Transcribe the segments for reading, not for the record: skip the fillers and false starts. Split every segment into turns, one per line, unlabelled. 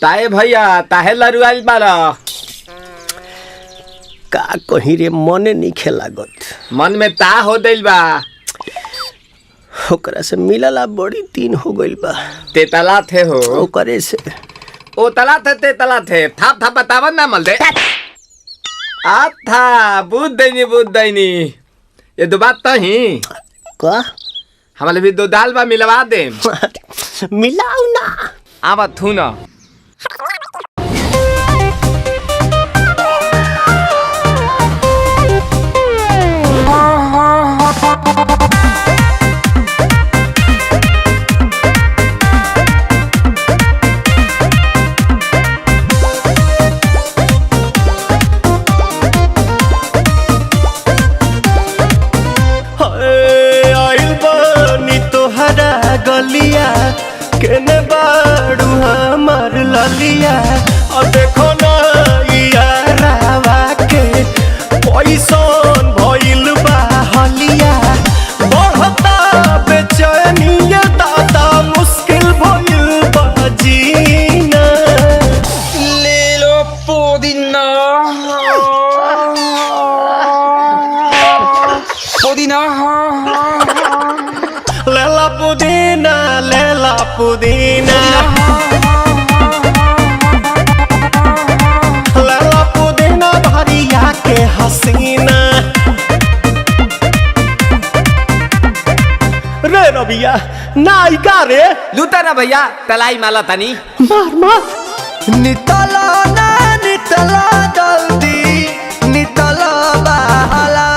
ताए भैया ताहे लरुआल बारा
का कहीं रे मने नहीं लागत।
मन में ता हो दिल बा
ओकरा से मिलला बड़ी दिन हो गइल बा।
ते तला थे हो
ओकरे से
ओ तला थे ते तला थे थाप थाप बतावन ना मल दे आ था बुद्ध दैनी ये दो बात तो ही
का
हमारे भी दो दाल बा मिलवा दे
मिलाऊ ना
आवा थू ना
गलिया केने बाड़ू हमार ललिया और देखो ना यारावा के पैसन भइल बा हलिया बढ़ता बेचैनिया दादा मुश्किल भइल बा जीना
ले लो पुदीना
लेला पुदीना लेला पुदीना भरिया के हसीना रे रबिया नायिका रे
लूटा ना भैया तलाई माला तनी
मार मार नितला ना नितला जल्दी नितला बहला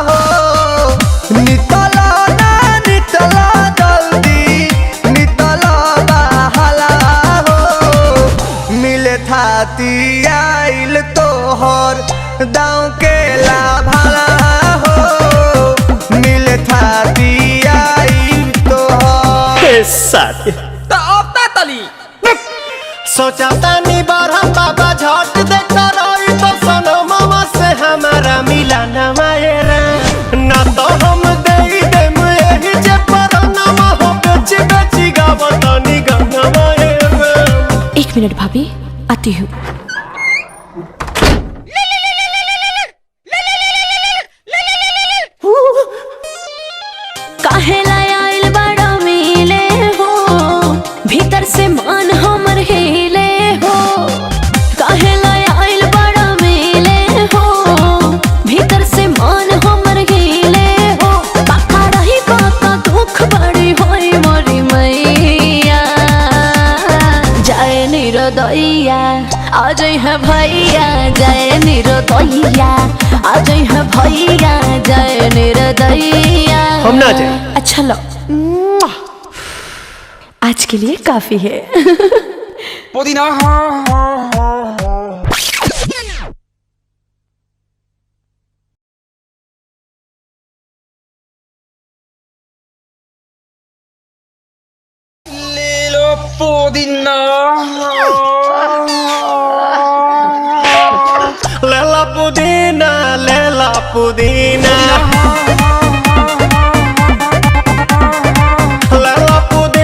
हो नितला ना नितला जल्दी नितला बहला हो मिले थाती आइल तोहर दाँव के लाभला हो मिले थाती आइल तोहर साथी
तो अब ता तली
सोचा तानी बारह बाबा झट देखता रही तो सनो मामा से हमारा मिला न मायरा ना तो हम दे देम यही जे पर नामा हो बेची बेची गावतानी गंगा मायरा।
1 मिनट भाभी आती हूँ। काहे लायल बड़ा मिले हो भीतर से मन हमर हिले हो काहे लायल बड़ा मिले हो भीतर से मन हमर हिले हो बाका रही बाका दुख बड़ी होई मोरी मैया जाए निरोदैया आज है भैया जाए निरोदैया आज है भैया जाए निरोदैया
हम ना जाए।
अच्छा लो आज के लिए काफी है।
पुदीना ले लो पुदीना
लेला पुदीना